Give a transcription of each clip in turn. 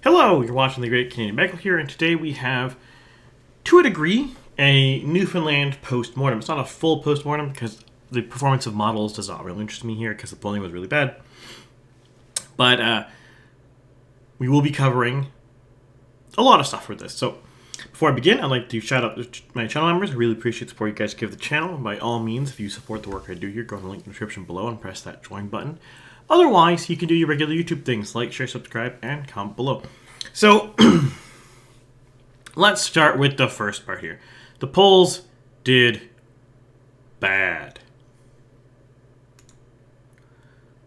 Hello, you're watching The Great Canadian Michael here, and today we have, to a degree, a Newfoundland post-mortem. It's not a full post-mortem because the performance of models does not really interest me here because the polling was really bad. But we will be covering a lot of stuff for this. So before I begin, I'd like to shout out my channel members. I really appreciate the support you guys give the channel. By all means, if you support the work I do here, go to the link in the description below and press that join button. Otherwise, you can do your regular YouTube things like share, subscribe, and comment below. So, let's start with the first part here. The polls did bad.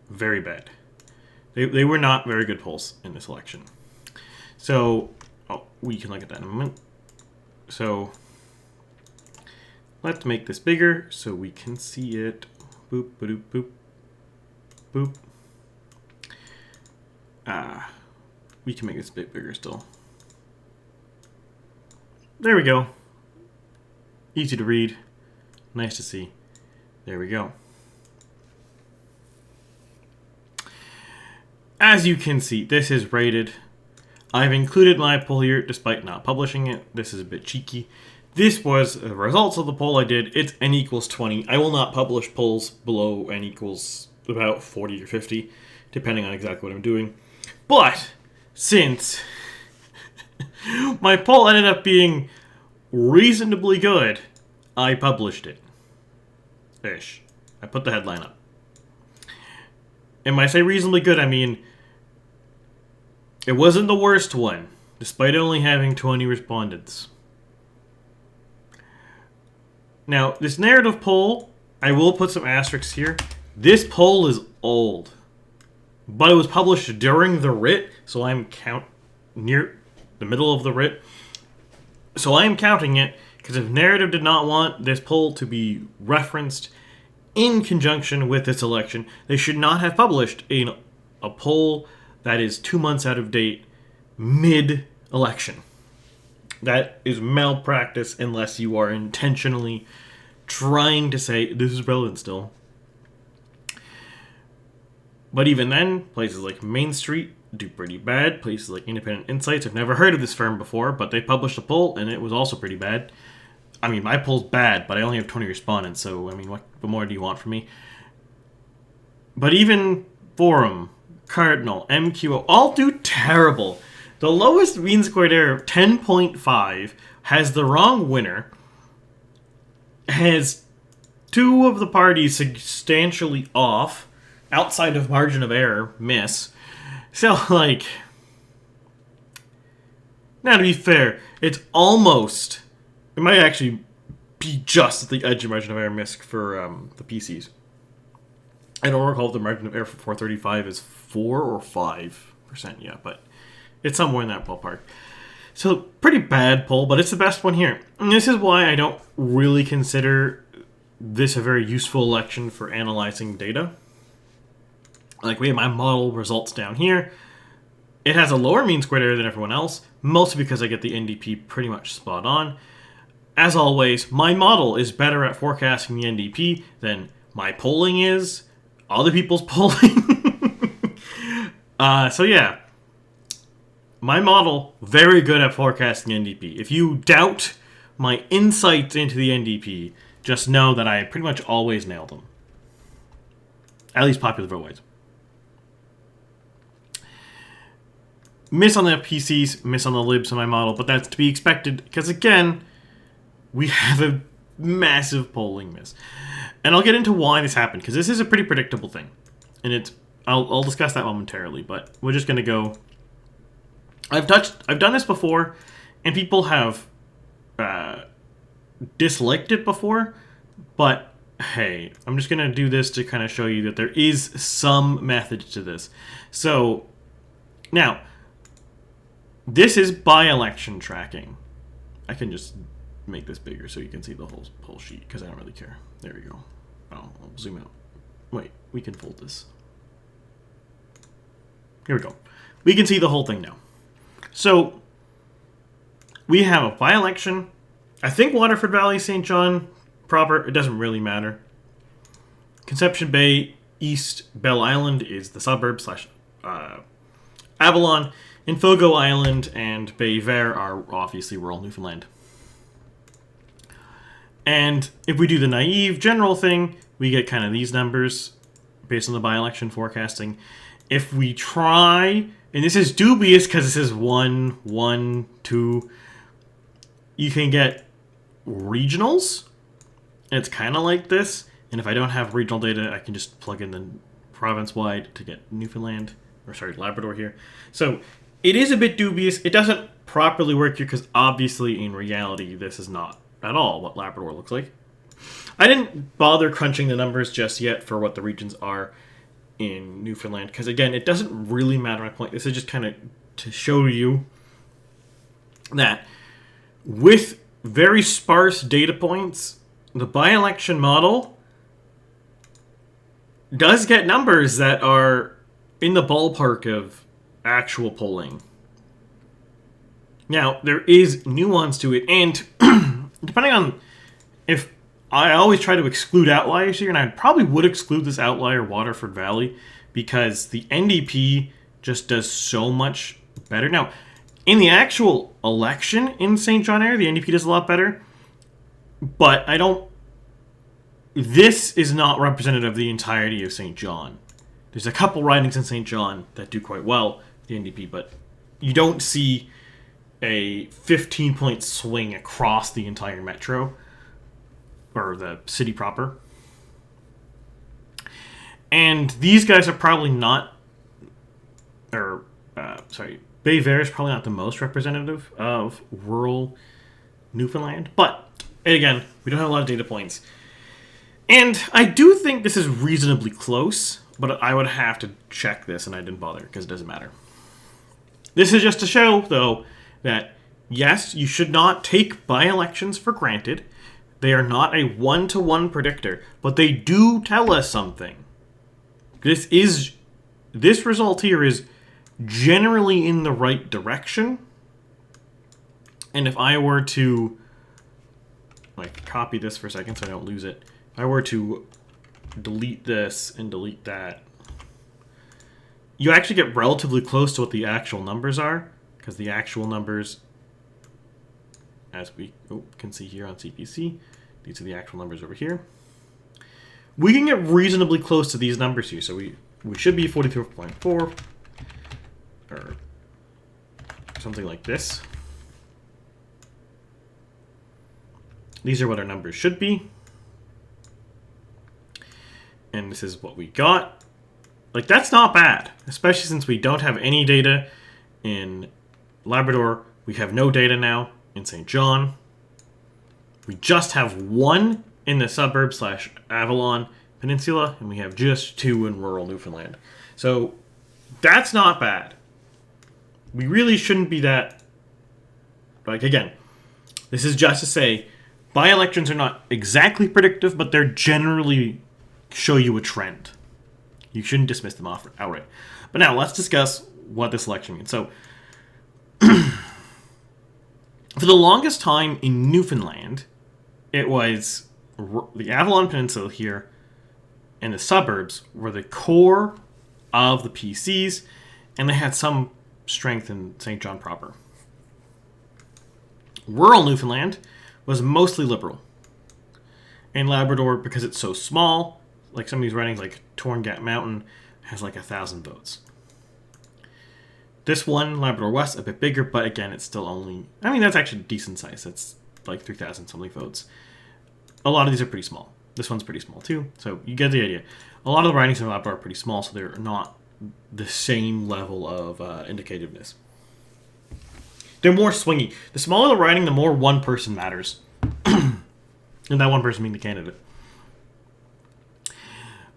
Very bad. They were not very good polls in this election. So, we can look at that in a moment. So, let's make this bigger so we can see it. Boop, boop, boop, boop. We can make this a bit bigger still. There we go. Easy to read. Nice to see. There we go. As you can see, this is rated. I've included my poll here despite not publishing it. This is a bit cheeky. This was the results of the poll I did. It's n equals 20. I will not publish polls below n equals about 40 or 50, depending on exactly what I'm doing. But since my poll ended up being reasonably good, I published it. Ish. I put the headline up. And when I say reasonably good, I mean it wasn't the worst one, despite only having 20 respondents. Now, this narrative poll, I will put some asterisks here. This poll is old, but it was published during the writ, so I'm near the middle of the writ. So I am counting it, because if narrative did not want this poll to be referenced in conjunction with this election, they should not have published a poll that is 2 months out of date mid-election. That is malpractice unless you are intentionally trying to say this is relevant still. But even then, places like Main Street do pretty bad. Places like Independent Insights, I've never heard of this firm before, but they published a poll and it was also pretty bad. I mean, my poll's bad, but I only have 20 respondents, so I mean, what more do you want from me? But even Forum, Cardinal, MQO, all do terrible. The lowest mean squared error of 10.5 has the wrong winner, has two of the parties substantially off, outside of margin of error, miss. So, like, now to be fair, it's almost, it might actually be just at the edge of margin of error miss for the PCs. I don't recall if the margin of error for 435 is 4 or 5% yet, but it's somewhere in that ballpark. So, pretty bad poll, but it's the best one here. And this is why I don't really consider this a very useful election for analyzing data. Like, we have my model results down here. It has a lower mean squared error than everyone else, mostly because I get the NDP pretty much spot on. As always, my model is better at forecasting the NDP than my polling is, other people's polling. So yeah, my model, very good at forecasting NDP. If you doubt my insights into the NDP, just know that I pretty much always nail them. At least popular vote-wise. Miss on the PCs, miss on the libs of my model, but that's to be expected because, again, we have a massive polling miss. And I'll get into why this happened, because this is a pretty predictable thing. And I'll discuss that momentarily, but we're just going to go. I've done this before, and people have disliked it before, but hey, I'm just going to do this to kind of show you that there is some method to this. So, now, this is by-election tracking. I can just make this bigger so you can see the whole sheet, because I don't really care. There we go. I'll zoom out. Wait, we can fold this. Here we go. We can see the whole thing now. So, we have a by-election. I think Waterford Valley, St. John proper, it doesn't really matter. Conception Bay, East Bell Island is the suburb / Avalon. And Fogo Island and Bay Vert are obviously rural Newfoundland. And if we do the naive general thing, we get kind of these numbers based on the by-election forecasting. If we try, and this is dubious because this is 1, 1, 2, you can get regionals. And it's kind of like this. And if I don't have regional data, I can just plug in the province-wide to get Newfoundland, or sorry, Labrador here. So it is a bit dubious. It doesn't properly work here because obviously in reality, this is not at all what Labrador looks like. I didn't bother crunching the numbers just yet for what the regions are in Newfoundland because, again, it doesn't really matter my point. This is just kind of to show you that with very sparse data points, the by-election model does get numbers that are in the ballpark of actual polling. Now, there is nuance to it, and depending on if I always try to exclude outliers here, and I probably would exclude this outlier, Waterford Valley, because the NDP just does so much better. Now, in the actual election in St. John area, the NDP does a lot better, but I don't... This is not representative of the entirety of St. John. There's a couple ridings in St. John that do quite well, the NDP, but you don't see a 15-point swing across the entire metro, or the city proper. And these guys are probably not, Bay Vert is probably not the most representative of rural Newfoundland. But, and again, we don't have a lot of data points. And I do think this is reasonably close, but I would have to check this, and I didn't bother because it doesn't matter. This is just to show, though, that yes, you should not take by-elections for granted. They are not a one-to-one predictor, but they do tell us something. This result here is generally in the right direction. And if I were to copy this for a second so I don't lose it, if I were to delete this and delete that, you actually get relatively close to what the actual numbers are, because the actual numbers, as we can see here on CPC, these are the actual numbers over here. We can get reasonably close to these numbers here. So we should be 43.4 or something like this. These are what our numbers should be. And this is what we got. That's not bad, especially since we don't have any data in Labrador. We have no data now in St. John. We just have one in the suburbs / Avalon Peninsula, and we have just 2 in rural Newfoundland. So that's not bad. We really shouldn't be that... again, this is just to say, by-elections are not exactly predictive, but they're generally show you a trend. You shouldn't dismiss them outright. But now, let's discuss what this election means. So, for the longest time in Newfoundland, it was the Avalon Peninsula here and the suburbs were the core of the PCs, and they had some strength in St. John proper. Rural Newfoundland was mostly Liberal. And Labrador, because it's so small, some of these ridings, like Torngat Mountain, has 1,000 votes. This one, Labrador West, a bit bigger, but again, it's still only... that's actually decent size. It's 3,000 something votes. A lot of these are pretty small. This one's pretty small too, so you get the idea. A lot of the ridings in Labrador are pretty small, so they're not the same level of indicativeness. They're more swingy. The smaller the riding, the more one person matters. And that one person being the candidate.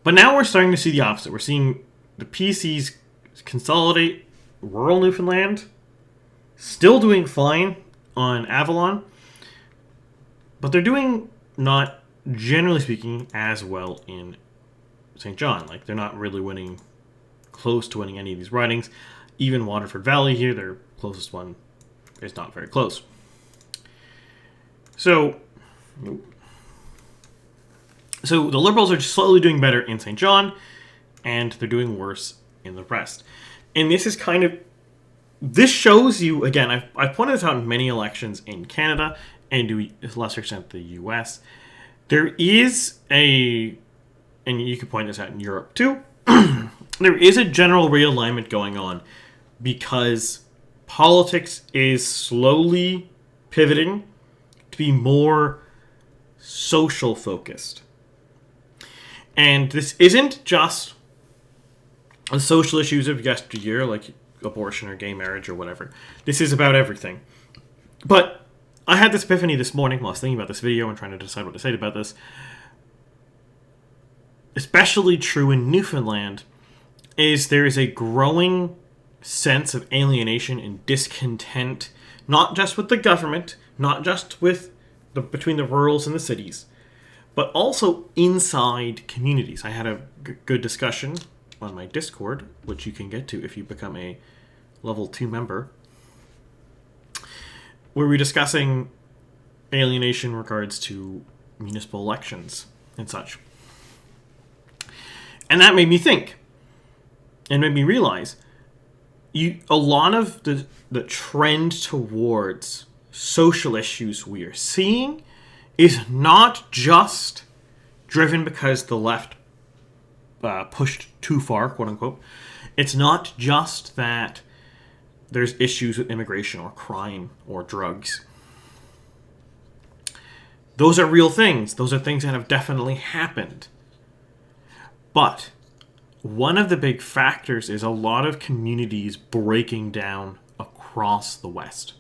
But now we're starting to see the opposite. We're seeing the PCs consolidate rural Newfoundland, still doing fine on Avalon, but they're doing not, generally speaking, as well in St. John. They're not really winning, close to winning any of these ridings. Even Waterford Valley here, their closest one, is not very close. So the Liberals are slowly doing better in St. John, and they're doing worse in the rest. And this is kind of this shows you, again, I've pointed this out in many elections in Canada and to a lesser extent the US. There is and you can point this out in Europe too, there is a general realignment going on because politics is slowly pivoting to be more social focused. And this isn't just the social issues of yesteryear, like abortion or gay marriage or whatever. This is about everything. But I had this epiphany this morning while I was thinking about this video and trying to decide what to say about this. Especially true in Newfoundland is there is a growing sense of alienation and discontent, not just with the government, not just with between the rurals and the cities, but also inside communities. I had a good discussion on my Discord, which you can get to if you become a level 2 member, where we're discussing alienation in regards to municipal elections and such. And that made me think, and made me realize, a lot of the trend towards social issues we are seeing is not just driven because the left pushed too far, quote unquote. It's not just that there's issues with immigration or crime or drugs. Those are real things. Those are things that have definitely happened. But one of the big factors is a lot of communities breaking down across the West.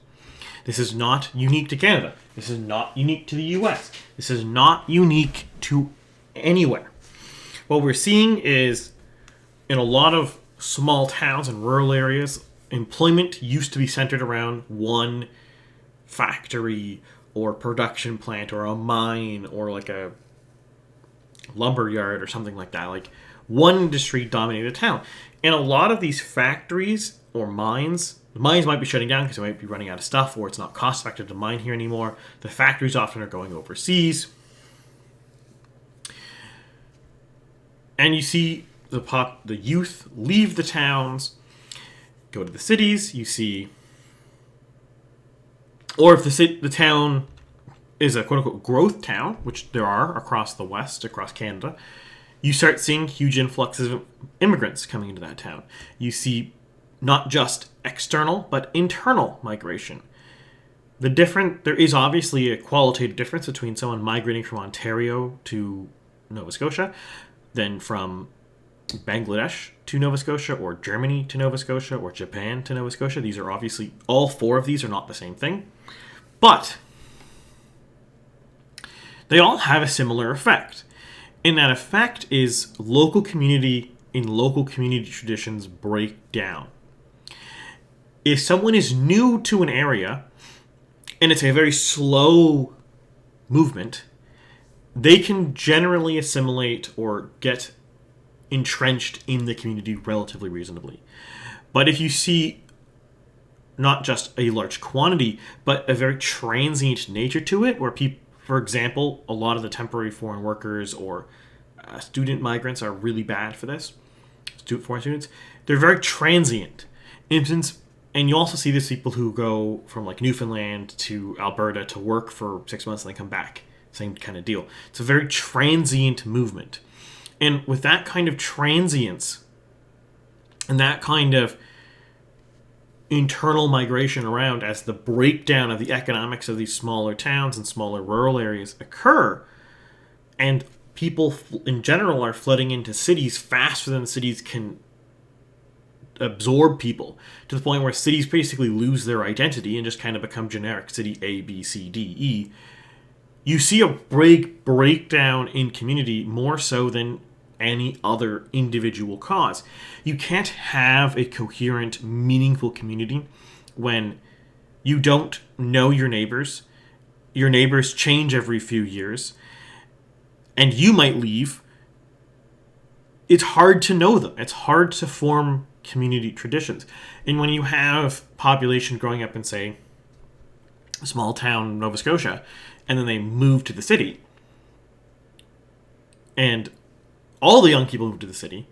This is not unique to Canada. This is not unique to the US. This is not unique to anywhere. What we're seeing is in a lot of small towns and rural areas, employment used to be centered around one factory or production plant or a mine or like a lumber yard or something like that. Like one industry dominated a town. And a lot of these factories or mines, the mines might be shutting down because they might be running out of stuff, or it's not cost effective to mine here anymore. The factories often are going overseas. And you see the youth leave the towns, go to the cities. You see, or if the town is a quote-unquote growth town, which there are across the West, across Canada, you start seeing huge influxes of immigrants coming into that town. You see not just external, but internal migration. There is obviously a qualitative difference between someone migrating from Ontario to Nova Scotia than from Bangladesh to Nova Scotia, or Germany to Nova Scotia, or Japan to Nova Scotia. These are obviously, all four of these are not the same thing. But they all have a similar effect. And that effect is local community traditions break down. If someone is new to an area and it's a very slow movement, they can generally assimilate or get entrenched in the community relatively reasonably. But if you see not just a large quantity, but a very transient nature to it, where people, for example, a lot of the temporary foreign workers or student migrants are really bad for this. Foreign students, they're very transient. And you also see these people who go from like Newfoundland to Alberta to work for 6 months and they come back. Same kind of deal. It's a very transient movement. And with that kind of transience and that kind of internal migration around, as the breakdown of the economics of these smaller towns and smaller rural areas occur, and people in general are flooding into cities faster than cities can absorb people, to the point where cities basically lose their identity and just kind of become generic city A, B, C, D, E. You see a breakdown in community more so than any other individual cause. You can't have a coherent, meaningful community when you don't know your neighbors. Your neighbors change every few years, and you might leave. It's hard to know them. It's hard to form community traditions. And when you have population growing up in, say, a small town, Nova Scotia, and then they move to the city, and all the young people move to the city,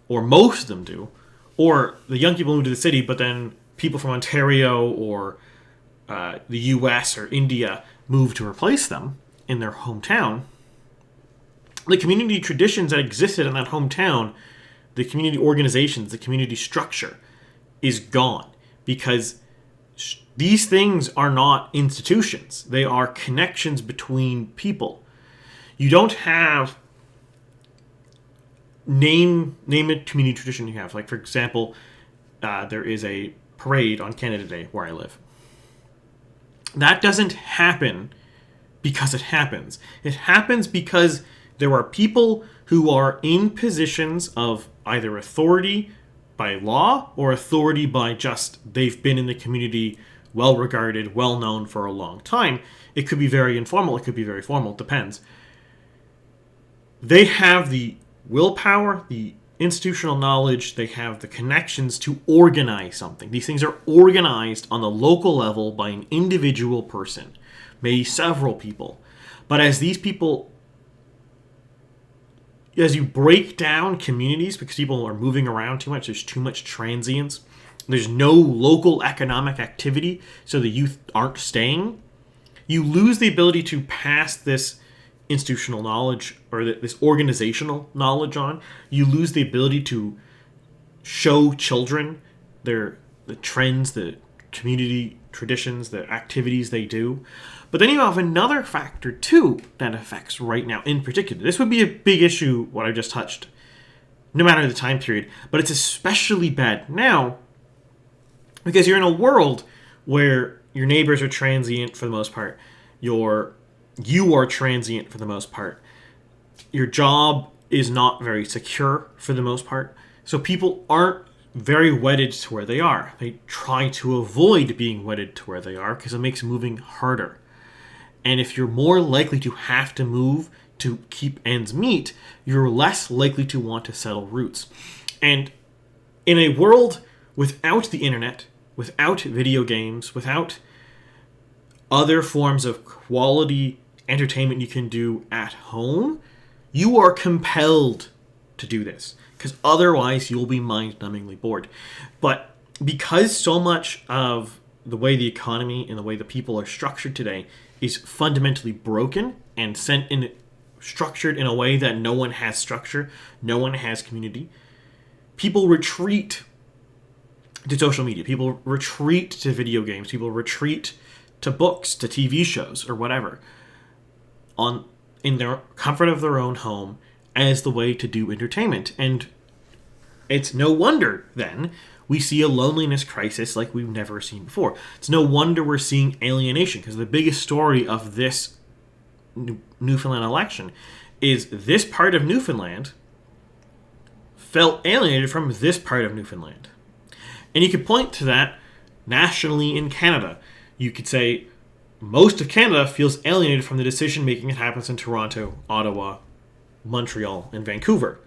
or most of them do, or the young people move to the city, but then people from Ontario or the US or India move to replace them in their hometown, the community traditions that existed in that hometown, the community organizations, the community structure is gone, because these things are not institutions. They are connections between people. You don't have name a community tradition you have. Like, for example, there is a parade on Canada Day where I live. That doesn't happen because it happens. It happens because there are people who are in positions of either authority by law or authority by just they've been in the community, well regarded, well known for a long time. It could be very informal, it could be very formal, it depends. They have the willpower, the institutional knowledge, they have the connections to organize something. These things are organized on the local level by an individual person, maybe several people. But as these people, as you break down communities, because people are moving around too much, there's too much transience, there's no local economic activity, so the youth aren't staying, you lose the ability to pass this institutional knowledge or this organizational knowledge on. You lose the ability to show children the trends, the community traditions, the activities they do. But then you have another factor too that affects right now in particular. This would be a big issue, what I just touched, no matter the time period, but it's especially bad now because you're in a world where your neighbors are transient for the most part. You are transient for the most part. Your job is not very secure for the most part. So people aren't very wedded to where they are. They try to avoid being wedded to where they are because it makes moving harder. And if you're more likely to have to move to keep ends meet, you're less likely to want to settle roots. And in a world without the internet, without video games, without other forms of quality entertainment you can do at home, you are compelled to do this because otherwise you'll be mind-numbingly bored. But because so much of the way the economy and the way the people are structured today is fundamentally broken and structured in a way that no one has structure, no one has community, people retreat to social media, people retreat to video games, people retreat to books, to TV shows, or whatever, in their comfort of their own home as the way to do entertainment. And it's no wonder, then, we see a loneliness crisis like we've never seen before. It's no wonder we're seeing alienation, because the biggest story of this Newfoundland election is this part of Newfoundland felt alienated from this part of Newfoundland. And you could point to that nationally in Canada. You could say most of Canada feels alienated from the decision-making that happens in Toronto, Ottawa, Montreal, and Vancouver.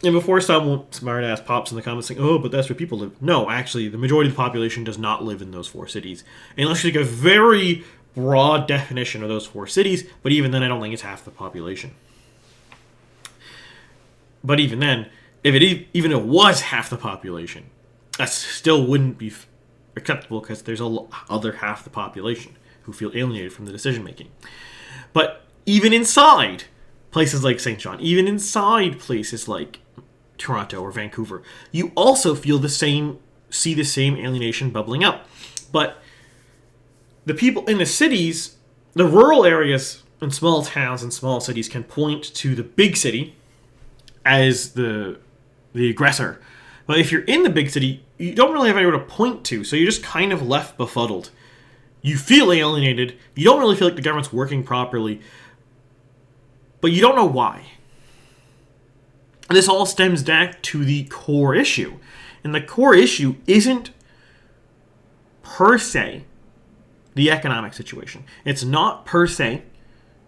And before some smart-ass pops in the comments saying, oh, but that's where people live. No, actually, the majority of the population does not live in those four cities. Unless you take a very broad definition of those four cities, but even then I don't think it's half the population. But even then, if even it was half the population, that still wouldn't be acceptable because there's a other half the population who feel alienated from the decision making. But even inside places like St. John, even inside places like Toronto or Vancouver, you also see the same alienation bubbling up. But the people in the cities, the rural areas and small towns and small cities can point to the big city as the aggressor. But if you're in the big city, you don't really have anywhere to point to, so you're just kind of left befuddled. You feel alienated, you don't really feel like the government's working properly, but you don't know why. And this all stems back to the core issue. And the core issue isn't per se the economic situation. It's not per se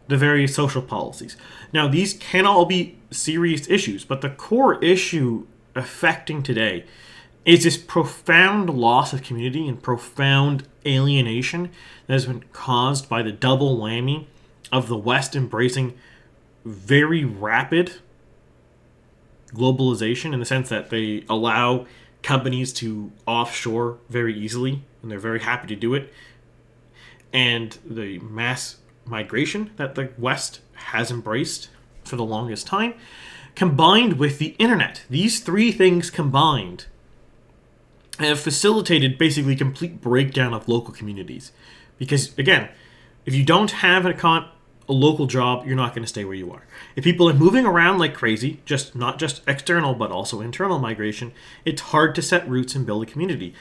the various social policies. Now, these can all be serious issues, but the core issue affecting today is this profound loss of community and profound alienation that has been caused by the double whammy of the West embracing very rapid globalization, in the sense that they allow companies to offshore very easily, and they're very happy to do it. And the mass migration that the West has embraced for the longest time, combined with the internet. These three things combined have facilitated basically complete breakdown of local communities. Because, again, if you don't have a local job, you're not going to stay where you are. If people are moving around like crazy, not just external but also internal migration, it's hard to set roots and build a community.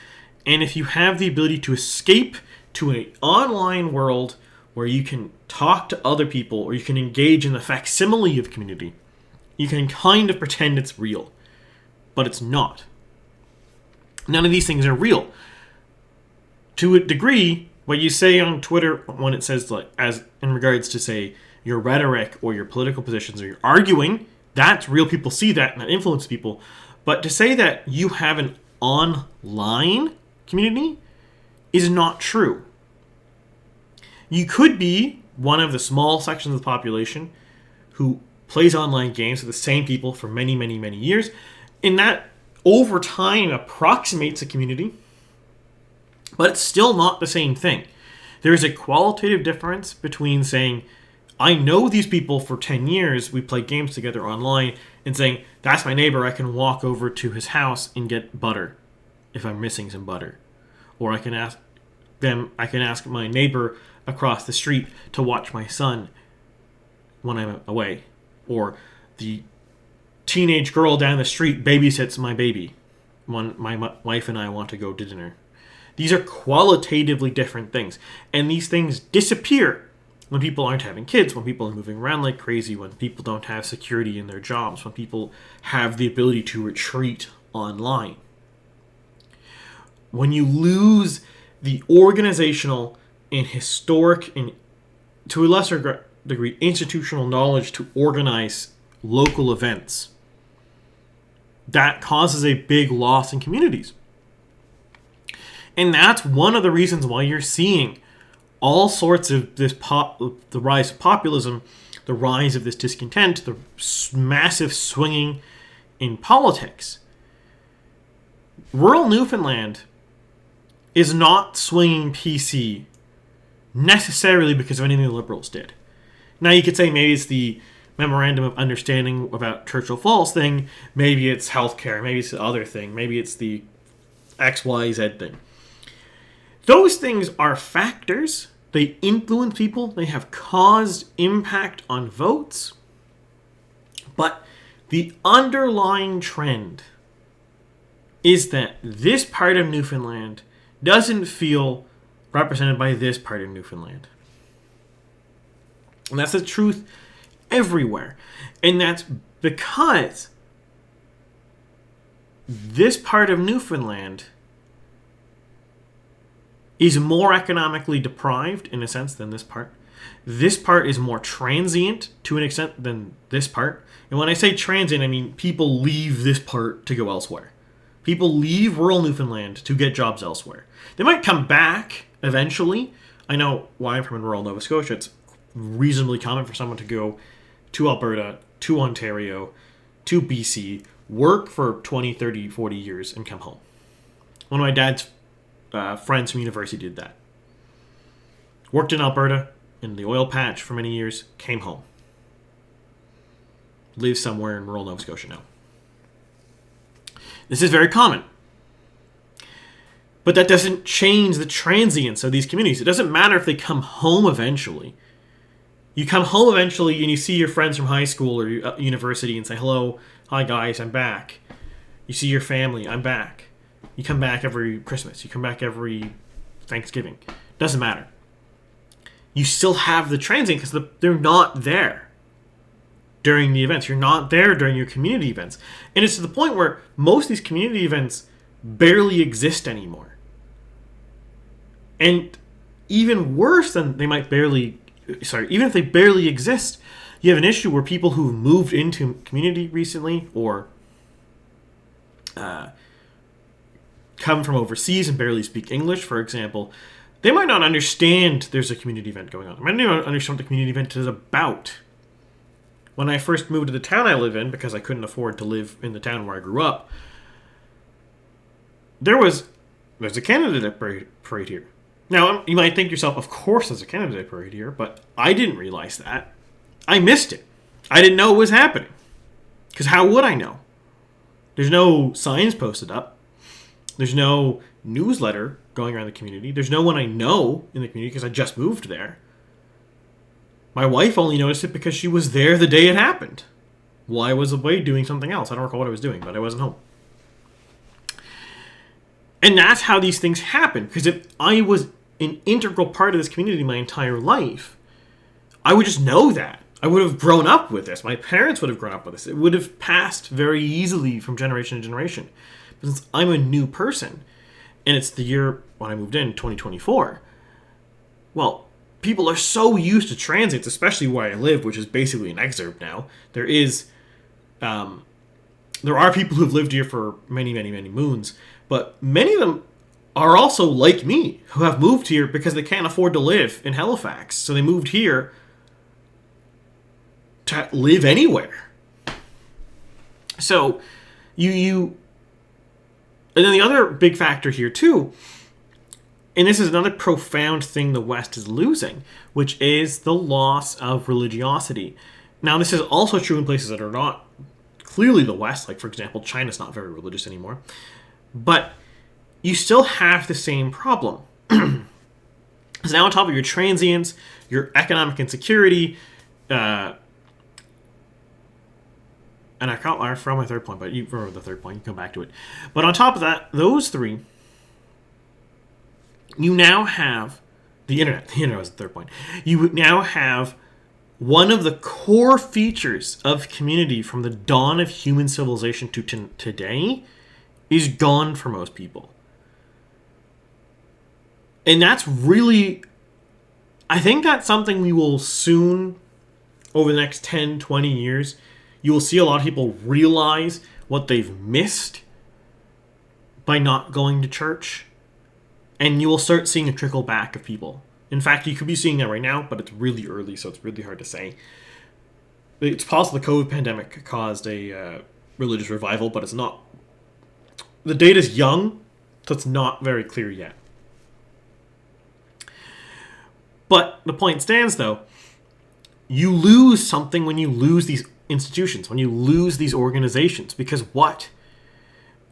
And if you have the ability to escape to an online world where you can talk to other people or you can engage in the facsimile of community, you can kind of pretend it's real. But it's not. None of these things are real. To a degree, what you say on Twitter when it says, like, as in regards to, say, your rhetoric or your political positions or your arguing, that's real. People see that and that influences people. But to say that you have an online community is not true. You could be one of the small sections of the population who plays online games with the same people for many, many, many years, and that over time approximates a community, but it's still not the same thing. There is a qualitative difference between saying, I know these people for 10 years, we play games together online, and saying, that's my neighbor, I can walk over to his house and get butter if I'm missing some butter. Or I can ask my neighbor across the street to watch my son when I'm away. Or the teenage girl down the street babysits my baby when my wife and I want to go to dinner. These are qualitatively different things. And these things disappear when people aren't having kids, when people are moving around like crazy, when people don't have security in their jobs, when people have the ability to retreat online. When you lose the organizational and historic and, to a lesser degree, institutional knowledge to organize local events, that causes a big loss in communities. And that's one of the reasons why you're seeing all sorts of this the rise of populism, the rise of this discontent, the massive swinging in politics. Rural Newfoundland is not swinging PC necessarily because of anything the Liberals did. Now you could say maybe it's the Memorandum of Understanding about Churchill Falls thing, maybe it's healthcare, maybe it's the other thing, maybe it's the XYZ thing. Those things are factors. They influence people. They have caused impact on votes. But the underlying trend is that this part of Newfoundland doesn't feel represented by this part of Newfoundland. And that's the truth everywhere. And that's because this part of Newfoundland is more economically deprived in a sense than this part. This part is more transient to an extent than this part. And when I say transient, I mean people leave this part to go elsewhere. People leave rural Newfoundland to get jobs elsewhere. They might come back eventually. I know why I'm from rural Nova Scotia. It's reasonably common for someone to go to Alberta, to Ontario, to BC, work for 20, 30, 40 years, and come home. One of my dad's friends from university did that. Worked in Alberta, in the oil patch for many years, came home. Lives somewhere in rural Nova Scotia now. This is very common. But that doesn't change the transience of these communities. It doesn't matter if they come home eventually. You come home eventually and you see your friends from high school or university and say, hello, hi guys, I'm back. You see your family, I'm back. You come back every Christmas. You come back every Thanksgiving. Doesn't matter. You still have the transient because they're not there during the events. You're not there during your community events. And it's to the point where most of these community events barely exist anymore. And even worse than they might even if they barely exist, you have an issue where people who've moved into community recently or come from overseas and barely speak English, for example, they might not understand there's a community event going on. They might not understand what the community event is about. When I first moved to the town I live in, because I couldn't afford to live in the town where I grew up, there's a candidate parade here. Now, you might think to yourself, of course there's a candidate parade here, but I didn't realize that. I missed it. I didn't know it was happening. Because how would I know? There's no signs posted up. There's no newsletter going around the community. There's no one I know in the community because I just moved there. My wife only noticed it because she was there the day it happened. Well, I was away doing something else. I don't recall what I was doing, but I wasn't home. And that's how these things happen. Because if I was an integral part of this community my entire life, I would just know that. I would have grown up with this. My parents would have grown up with this. It would have passed very easily from generation to generation. But since I'm a new person, and it's the year when I moved in, 2024, well, people are so used to transits, especially where I live, which is basically an exurb now. There are people who've lived here for many, many, many moons, but many of them are also like me, who have moved here because they can't afford to live in Halifax. So they moved here to live anywhere. So and then the other big factor here too, and this is another profound thing the West is losing, which is the loss of religiosity. Now, this is also true in places that are not clearly the West, like, for example, China's not very religious anymore. But you still have the same problem. So now on top of your transience, your economic insecurity, and I forgot my third point, but you remember the third point, you can come back to it. But on top of that, those three, you now have the internet. The internet was the third point. You now have one of the core features of community from the dawn of human civilization to today is gone for most people. And that's really, I think that's something we will soon, over the next 10, 20 years, you will see a lot of people realize what they've missed by not going to church. And you will start seeing a trickle back of people. In fact, you could be seeing that right now, but it's really early, so it's really hard to say. It's possible the COVID pandemic caused a religious revival, but it's not. The data's young, so it's not very clear yet. But the point stands, though. You lose something when you lose these institutions, when you lose these organizations. Because what?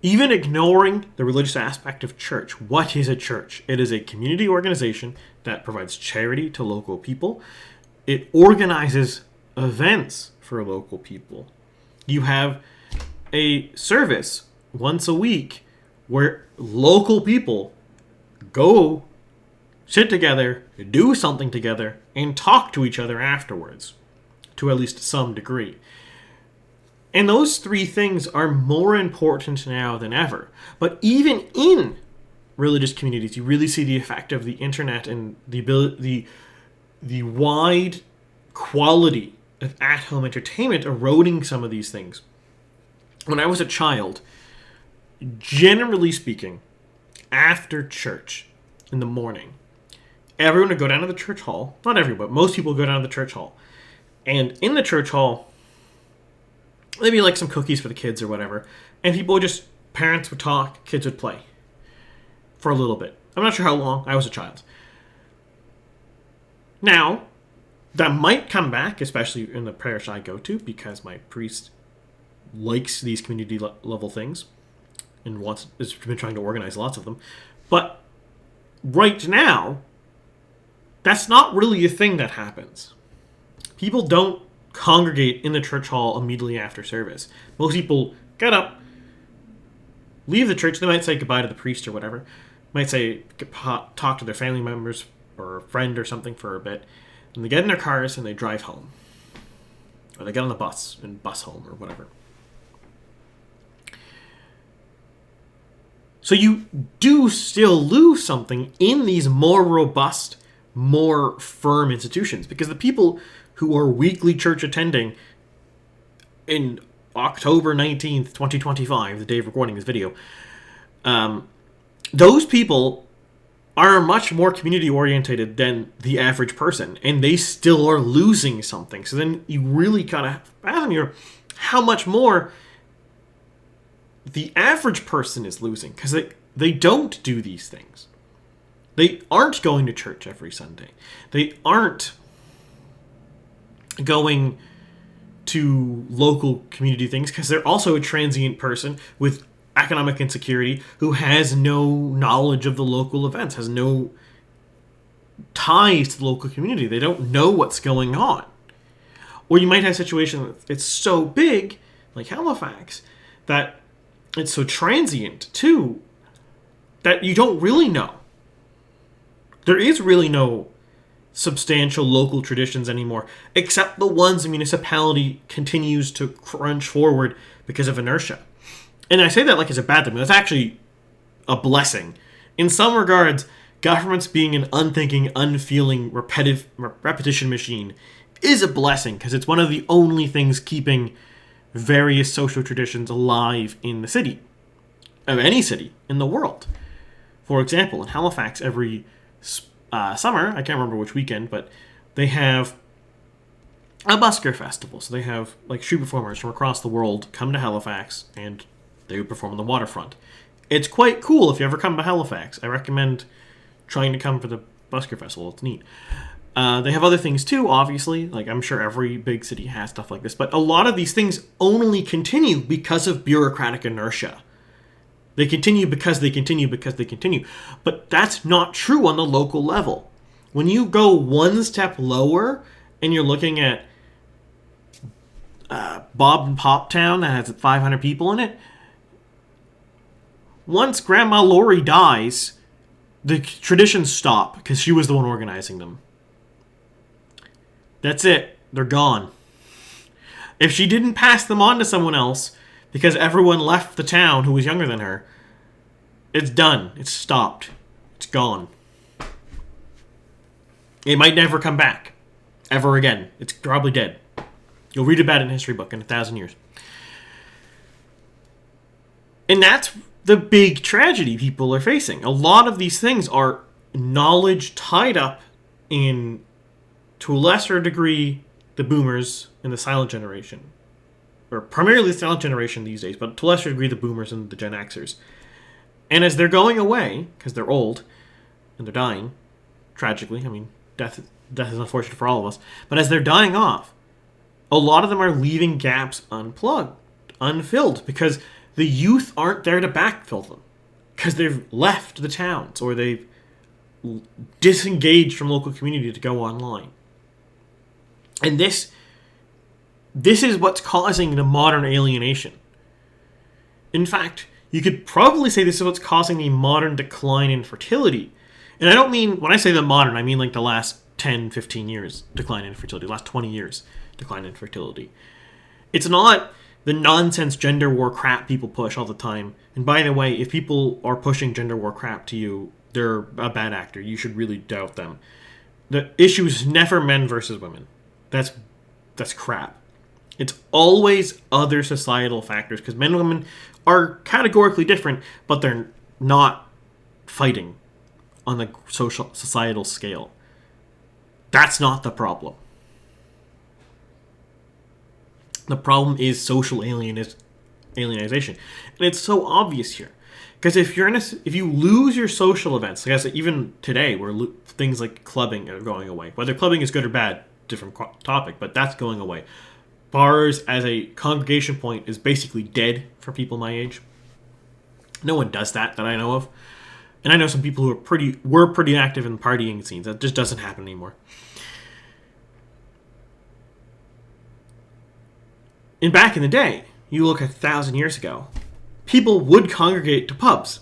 Even ignoring the religious aspect of church, what is a church? It is a community organization that provides charity to local people. It organizes events for local people. You have a service once a week where local people go sit together, do something together, and talk to each other afterwards, to at least some degree. And those three things are more important now than ever. But even in religious communities, you really see the effect of the internet and the wide quality of at-home entertainment eroding some of these things. When I was a child, generally speaking, after church in the morning, everyone would go down to the church hall. Not everyone, but most people would go down to the church hall. And in the church hall, maybe like some cookies for the kids or whatever. And people would parents would talk, kids would play for a little bit. I'm not sure how long. I was a child. Now, that might come back, especially in the parish I go to, because my priest likes these community level things and has been trying to organize lots of them. But right now, that's not really a thing that happens. People don't congregate in the church hall immediately after service. Most people get up, leave the church. They might say goodbye to the priest or whatever. Might say talk to their family members or a friend or something for a bit. And they get in their cars and they drive home. Or they get on the bus and bus home or whatever. So you do still lose something in these more robust, more firm institutions. Because the people who are weekly church attending in October 19th, 2025, the day of recording this video, those people are much more community oriented than the average person, and they still are losing something. So then you really gotta fathom here how much more the average person is losing, because They don't do these things. They aren't going to church every Sunday. They aren't going to local community things because they're also a transient person with economic insecurity who has no knowledge of the local events, has no ties to the local community. They don't know what's going on. Or you might have a situation that's so big, like Halifax, that it's so transient too, that you don't really know. There is really no substantial local traditions anymore, except the ones the municipality continues to crunch forward because of inertia. And I say that like it's a bad thing, but that's actually a blessing. In some regards, governments being an unthinking, unfeeling, repetition machine is a blessing because it's one of the only things keeping various social traditions alive in the city, of any city in the world. For example, in Halifax, every summer, I can't remember which weekend, but they have a busker festival. So they have like street performers from across the world come to Halifax and they would perform on the waterfront. It's quite cool if you ever come to Halifax. I recommend trying to come for the busker festival. It's neat. They have other things too, obviously. Like I'm sure every big city has stuff like this. But a lot of these things only continue because of bureaucratic inertia. They continue because they continue because they continue. But that's not true on the local level. When you go one step lower and you're looking at Bob and Pop Town that has 500 people in it, once Grandma Lori dies, the traditions stop because she was the one organizing them. That's it. They're gone. If she didn't pass them on to someone else because everyone left the town who was younger than her, it's done. It's stopped. It's gone. It might never come back. Ever again. It's probably dead. You'll read about it in a history book in 1,000 years. And that's the big tragedy people are facing. A lot of these things are knowledge tied up in, to a lesser degree, the boomers and the silent generation. Or primarily the silent generation these days, but to a lesser degree the boomers and the Gen Xers. And as they're going away, because they're old, and they're dying, tragically, I mean, death is unfortunate for all of us, but as they're dying off, a lot of them are leaving gaps unfilled, because the youth aren't there to backfill them. Because they've left the towns, or they've disengaged from local community to go online. And this is what's causing the modern alienation. In fact, you could probably say this is what's causing the modern decline in fertility. And I don't mean, when I say the modern, I mean like the last 10, 15 years decline in fertility, last 20 years decline in fertility. It's not the nonsense gender war crap people push all the time. And by the way, if people are pushing gender war crap to you, they're a bad actor. You should really doubt them. The issue is never men versus women. That's crap. It's always other societal factors, because men and women are categorically different, but they're not fighting on the societal scale. That's not the problem. The problem is social alienation. And it's so obvious here. Because if you lose your social events, I guess even today where things like clubbing are going away. Whether clubbing is good or bad, different topic, but that's going away. Bars as a congregation point is basically dead for people my age. No one does that I know of. And I know some people who were pretty active in partying scenes. That just doesn't happen anymore. And back in the day, you look at 1,000 years ago, people would congregate to pubs.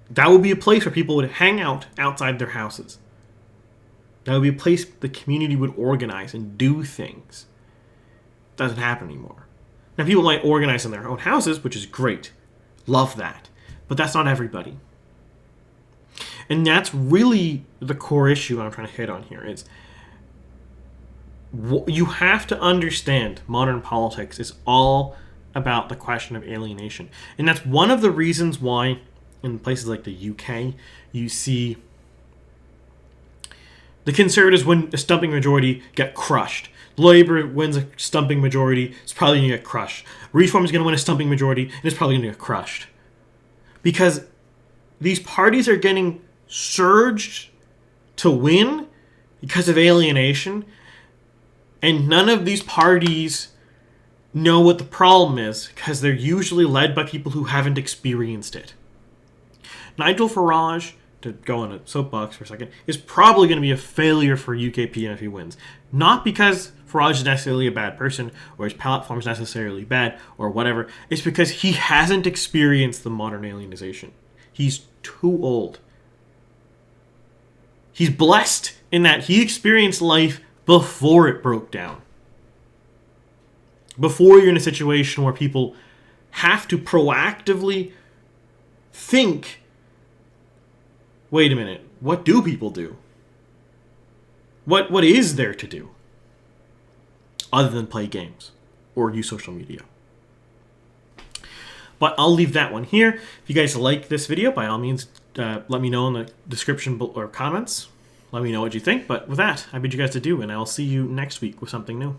That would be a place where people would hang out outside their houses. That would be a place the community would organize and do things. Doesn't happen anymore. Now, people might organize in their own houses, which is great. Love that. But that's not everybody. And that's really the core issue I'm trying to hit on here. Is you have to understand modern politics is all about the question of alienation. And that's one of the reasons why in places like the UK, you see the Conservatives win a stumping majority, get crushed. Labour wins a stumping majority, it's probably going to get crushed. Reform is going to win a stumping majority, and it's probably going to get crushed. Because these parties are getting surged to win because of alienation, and none of these parties know what the problem is because they're usually led by people who haven't experienced it. Nigel Farage, to go on a soapbox for a second, is probably going to be a failure for UKPM if he wins. Not because Farage is necessarily a bad person, or his platform is necessarily bad, or whatever. It's because he hasn't experienced the modern alienization. He's too old. He's blessed in that he experienced life before it broke down. Before you're in a situation where people have to proactively think, wait a minute, what do people do? What is there to do other than play games or use social media? But I'll leave that one here. If you guys like this video, by all means, let me know in the description or comments. Let me know what you think. But with that, I bid you guys adieu, and I'll see you next week with something new.